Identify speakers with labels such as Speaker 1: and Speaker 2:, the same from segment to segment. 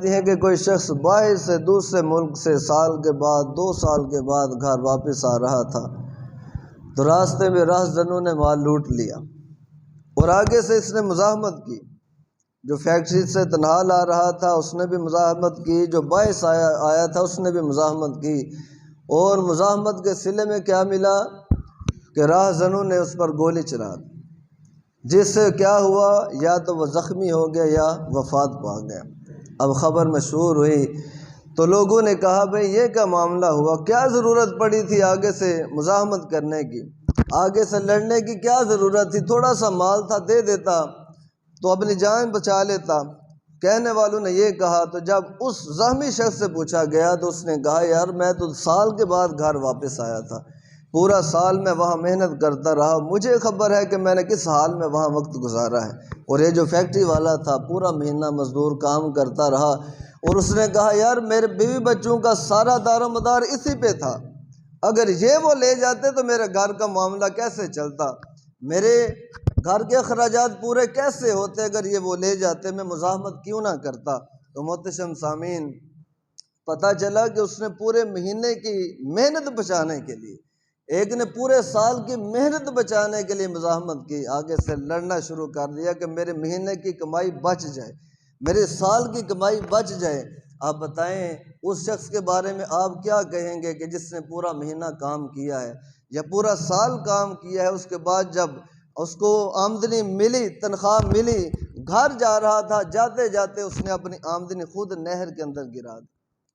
Speaker 1: ہے کہ کوئی شخص باہر سے دوسرے ملک سے سال کے بعد 2 سال کے بعد گھر واپس آ رہا تھا تو راستے میں راہزنوں نے مال لوٹ لیا اور آگے سے اس نے مزاحمت کی۔ جو فیکٹری سے تنہا لا رہا تھا اس نے بھی مزاحمت کی، جو باعث آیا تھا اس نے بھی مزاحمت کی، اور مزاحمت کے صلے میں کیا ملا کہ راہزنوں نے اس پر گولی چلا دی، جس سے کیا ہوا، یا تو وہ زخمی ہو گیا یا وفات پا گیا۔ اب خبر مشہور ہوئی تو لوگوں نے کہا بھئی یہ کیا معاملہ ہوا، کیا ضرورت پڑی تھی آگے سے مزاحمت کرنے کی، آگے سے لڑنے کی کیا ضرورت تھی، تھوڑا سا مال تھا دے دیتا تو اپنی جان بچا لیتا۔ کہنے والوں نے یہ کہا تو جب اس زخمی شخص سے پوچھا گیا تو اس نے کہا یار میں تو سال کے بعد گھر واپس آیا تھا، پورا سال میں وہاں محنت کرتا رہا، مجھے خبر ہے کہ میں نے کس حال میں وہاں وقت گزارا ہے۔ اور یہ جو فیکٹری والا تھا پورا مہینہ مزدور کام کرتا رہا، اور اس نے کہا یار میرے بیوی بچوں کا سارا دار و مدار اسی پہ تھا، اگر یہ وہ لے جاتے تو میرے گھر کا معاملہ کیسے چلتا، میرے گھر کے اخراجات پورے کیسے ہوتے، اگر یہ وہ لے جاتے میں مزاحمت کیوں نہ کرتا۔ تو محتشم سامعین، پتہ چلا کہ اس نے پورے مہینے کی محنت بچانے کے لیے، ایک نے پورے سال کی محنت بچانے کے لیے مزاحمت کی، آگے سے لڑنا شروع کر دیا کہ میرے مہینے کی کمائی بچ جائے، میرے سال کی کمائی بچ جائے۔ آپ بتائیں اس شخص کے بارے میں آپ کیا کہیں گے کہ جس نے پورا مہینہ کام کیا ہے یا پورا سال کام کیا ہے، اس کے بعد جب اس کو آمدنی ملی، تنخواہ ملی، گھر جا رہا تھا، جاتے جاتے اس نے اپنی آمدنی خود نہر کے اندر گرا دی،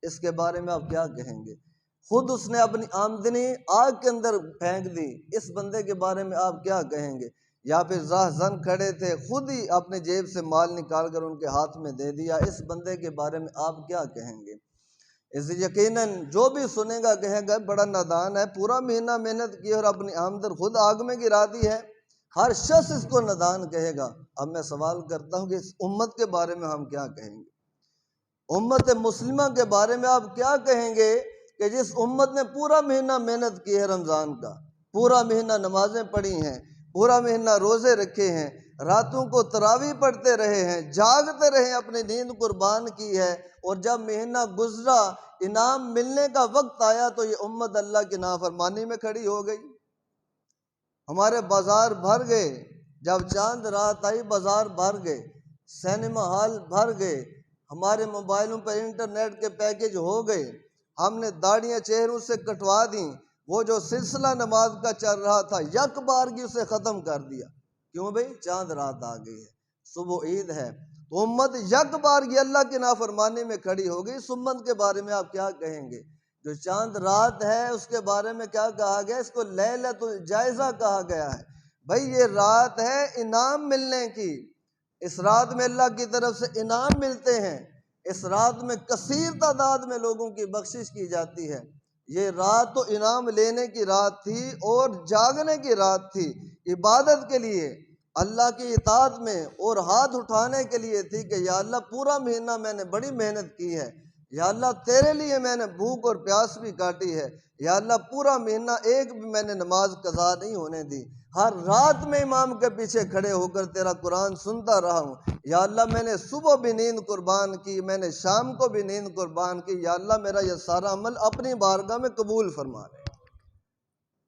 Speaker 1: اس کے بارے میں آپ کیا کہیں گے؟ خود اس نے اپنی آمدنی آگ کے اندر پھینک دی، اس بندے کے بارے میں آپ کیا کہیں گے؟ یا پھر راہزن کھڑے تھے، خود ہی اپنے جیب سے مال نکال کر ان کے ہاتھ میں دے دیا، اس بندے کے بارے میں آپ کیا کہیں گے؟ اس یقیناً جو بھی سنے گا کہے گا بڑا نادان ہے، پورا مہینہ محنت کی اور اپنی آمدن خود آگ میں گرا دی ہے، ہر شخص اس کو نادان کہے گا۔ اب میں سوال کرتا ہوں کہ اس امت کے بارے میں ہم کیا کہیں گے؟ امت مسلمہ کے بارے میں آپ کیا کہیں گے کہ جس امت نے پورا مہینہ محنت کی ہے، رمضان کا پورا مہینہ نمازیں پڑھی ہیں، پورا مہینہ روزے رکھے ہیں، راتوں کو تراویح پڑھتے رہے ہیں، جاگتے رہے، اپنی نیند قربان کی ہے، اور جب مہینہ گزرا انعام ملنے کا وقت آیا تو یہ امت اللہ کی نافرمانی میں کھڑی ہو گئی۔ ہمارے بازار بھر گئے، جب چاند رات آئی بازار بھر گئے، سینما ہال بھر گئے، ہمارے موبائلوں پر انٹرنیٹ کے پیکج ہو گئے، ہم نے داڑیاں چہروں سے کٹوا دیں، وہ جو سلسلہ نماز کا چل رہا تھا یک بارگی اسے ختم کر دیا۔ کیوں بھئی؟ چاند رات آ گئی ہے، صبح عید ہے، تو امت یک بارگی اللہ کی نافرمانی میں کھڑی ہو گئی۔ اس امت کے بارے میں آپ کیا کہیں گے؟ جو چاند رات ہے اس کے بارے میں کیا کہا گیا؟ اس کو لیلۃ الجائزہ کہا گیا ہے۔ بھئی یہ رات ہے انعام ملنے کی، اس رات میں اللہ کی طرف سے انعام ملتے ہیں، اس رات میں کثیر تعداد میں لوگوں کی بخشش کی جاتی ہے۔ یہ رات تو انعام لینے کی رات تھی اور جاگنے کی رات تھی، عبادت کے لیے، اللہ کی اطاعت میں، اور ہاتھ اٹھانے کے لیے تھی کہ یا اللہ پورا مہینہ میں نے بڑی محنت کی ہے، یا اللہ تیرے لیے میں نے بھوک اور پیاس بھی کاٹی ہے، یا اللہ پورا مہینہ ایک بھی میں نے نماز قضا نہیں ہونے دی، ہر رات میں امام کے پیچھے کھڑے ہو کر تیرا قرآن سنتا رہا ہوں، یا اللہ میں نے صبح بھی نیند قربان کی، میں نے شام کو بھی نیند قربان کی، یا اللہ میرا یہ سارا عمل اپنی بارگاہ میں قبول فرما لے۔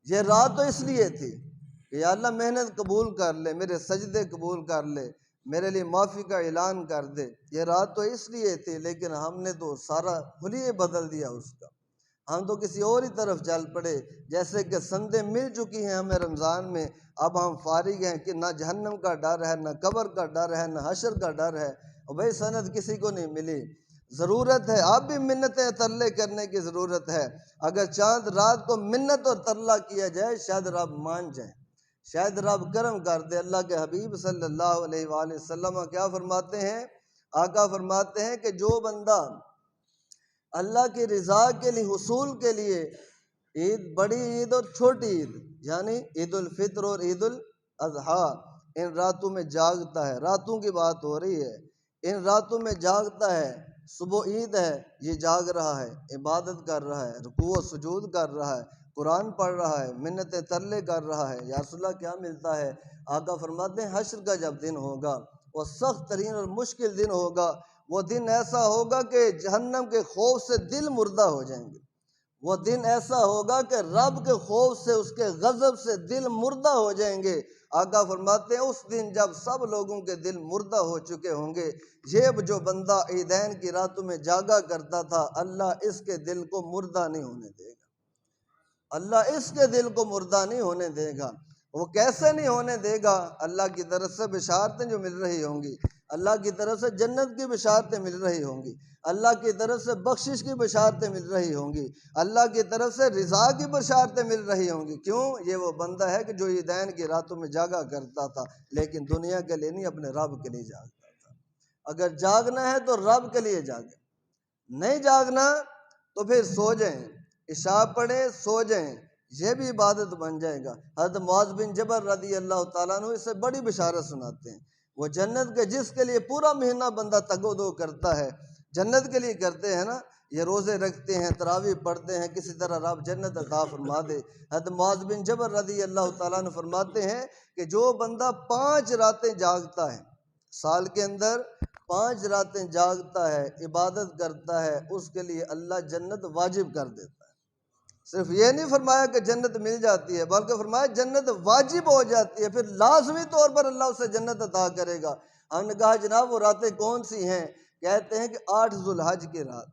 Speaker 1: یہ رات تو اس لیے تھی کہ یا اللہ محنت قبول کر لے، میرے سجدے قبول کر لے، میرے لیے معافی کا اعلان کر دے۔ یہ رات تو اس لیے تھی، لیکن ہم نے تو سارا حلیہ بدل دیا اس کا، ہم تو کسی اور ہی طرف چل پڑے، جیسے کہ سندیں مل چکی ہیں ہمیں رمضان میں، اب ہم فارغ ہیں کہ نہ جہنم کا ڈر ہے، نہ قبر کا ڈر ہے، نہ حشر کا ڈر ہے، اور بھائی سند کسی کو نہیں ملی۔ ضرورت ہے اب بھی منتیں ترلے کرنے کی ضرورت ہے، اگر چاند رات کو منت اور ترلا کیا جائے شاید رب مان جائے، شاید رب کرم کر دے۔ اللہ کے حبیب صلی اللہ علیہ وآلہ وسلم کیا فرماتے ہیں؟ آقا فرماتے ہیں کہ جو بندہ اللہ کی رضا کے لیے، حصول کے لیے، عید، بڑی عید اور چھوٹی عید یعنی عید الفطر اور عید الاضحیٰ، ان راتوں میں جاگتا ہے، راتوں کی بات ہو رہی ہے، ان راتوں میں جاگتا ہے، صبح عید ہے یہ جاگ رہا ہے، عبادت کر رہا ہے، رکوع و سجود کر رہا ہے، قرآن پڑھ رہا ہے، منتیں ترلے کر رہا ہے، یا رسول اللہ کیا ملتا ہے؟ آقا فرماتے ہیں حشر کا جب دن ہوگا وہ سخت ترین اور مشکل دن ہوگا، وہ دن ایسا ہوگا کہ جہنم کے خوف سے دل مردہ ہو جائیں گے، وہ دن ایسا ہوگا کہ رب کے خوف سے، اس کے غضب سے دل مردہ ہو جائیں گے۔ آقا فرماتے ہیں اس دن جب سب لوگوں کے دل مردہ ہو چکے ہوں گے، یہ جو بندہ عیدین کی راتوں میں جاگا کرتا تھا، اللہ اس کے دل کو مردہ نہیں ہونے دے گا، اللہ اس کے دل کو مردہ نہیں ہونے دے گا۔ وہ کیسے نہیں ہونے دے گا؟ اللہ کی طرف سے بشارتیں جو مل رہی ہوں گی، اللہ کی طرف سے جنت کی بشارتیں مل رہی ہوں گی، اللہ کی طرف سے بخشش کی بشارتیں مل رہی ہوں گی، اللہ کی طرف سے رضا کی بشارتیں مل رہی ہوں گی۔ کیوں؟ یہ وہ بندہ ہے کہ جو عیدین کی راتوں میں جاگا کرتا تھا، لیکن دنیا کے لیے نہیں، اپنے رب کے لیے جاگتا تھا۔ اگر جاگنا ہے تو رب کے لیے جاگیں، نہیں جاگنا تو پھر سو جائیں، عشاء پڑھیں، سو جائیں، یہ بھی عبادت بن جائے گا۔ حضرت معاذ بن جبل رضی اللہ تعالیٰ عنہ اس سے بڑی بشارت سناتے ہیں، وہ جنت کے جس کے لیے پورا مہینہ بندہ تگ و دو کرتا ہے، جنت کے لیے کرتے ہیں نا، یہ روزے رکھتے ہیں، تراویح پڑھتے ہیں، کسی طرح رب جنت عطا فرما دے۔ حضرت معاذ بن جبل رضی اللہ تعالیٰ عنہ فرماتے ہیں کہ جو بندہ 5 راتیں جاگتا ہے، سال کے اندر 5 راتیں جاگتا ہے، عبادت کرتا ہے، اس کے لیے اللہ جنت واجب کر دیتا ہے۔ صرف یہ نہیں فرمایا کہ جنت مل جاتی ہے، بلکہ فرمایا جنت واجب ہو جاتی ہے، پھر لازمی طور پر اللہ اسے جنت عطا کرے گا۔ ہم نے کہا جناب وہ راتیں کون سی ہیں؟ کہتے ہیں کہ 8 ذوالحج کی رات،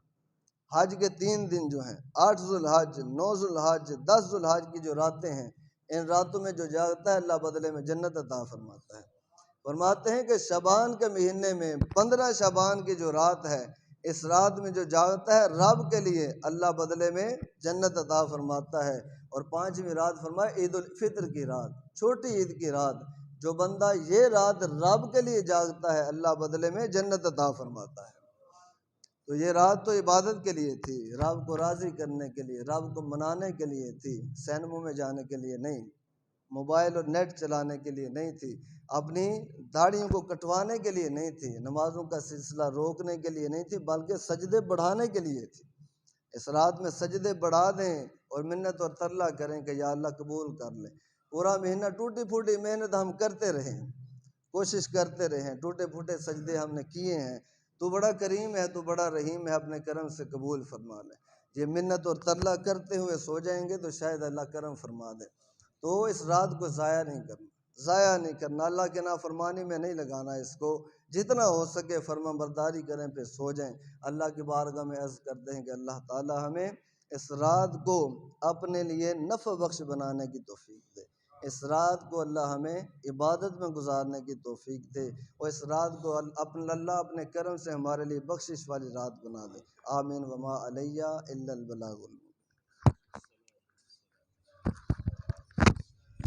Speaker 1: حج کے 3 دن جو ہیں، 8 ذوالحج، 9 ذوالحج، 10 ذوالحج کی جو راتیں ہیں، ان راتوں میں جو جاگتا ہے اللہ بدلے میں جنت عطا فرماتا ہے۔ فرماتے ہیں کہ شعبان کے مہینے میں 15 شعبان کی جو رات ہے، اس رات میں جو جاگتا ہے رب کے لیے اللہ بدلے میں جنت عطا فرماتا ہے۔ اور 5ویں رات فرمایا عید الفطر کی رات، چھوٹی عید کی رات، جو بندہ یہ رات رب کے لیے جاگتا ہے اللہ بدلے میں جنت عطا فرماتا ہے۔ تو یہ رات تو عبادت کے لیے تھی، رب کو راضی کرنے کے لیے، رب کو منانے کے لیے تھی، سینموں میں جانے کے لیے نہیں، موبائل اور نیٹ چلانے کے لیے نہیں تھی، اپنی داڑھیوں کو کٹوانے کے لیے نہیں تھی، نمازوں کا سلسلہ روکنے کے لیے نہیں تھی، بلکہ سجدے بڑھانے کے لیے تھی۔ اس رات میں سجدے بڑھا دیں اور منت اور ترلا کریں کہ یا اللہ قبول کر لیں۔ پورا مہینہ ٹوٹی پھوٹی محنت ہم کرتے رہے، کوشش کرتے رہے، ٹوٹے پھوٹے سجدے ہم نے کیے ہیں، تو بڑا کریم ہے، تو بڑا رحیم ہے، اپنے کرم سے قبول فرما لے۔ یہ منت اور ترلا کرتے ہوئے سو جائیں گے تو شاید اللہ کرم فرما دے۔ تو اس رات کو ضائع نہیں کرنا، ضائع نہیں کرنا، اللہ کے نافرمانی میں نہیں لگانا اس کو، جتنا ہو سکے فرما برداری کریں، پھر سو جائیں۔ اللہ کی بارگاہ میں عرض کرتے ہیں کہ اللہ تعالی ہمیں اس رات کو اپنے لیے نفع بخش بنانے کی توفیق دے، اس رات کو اللہ ہمیں عبادت میں گزارنے کی توفیق دے، اور اس رات کو اللہ اپنے کرم سے ہمارے لیے بخشش والی رات بنا دے۔ آمین وما علیہ الا البلاغ۔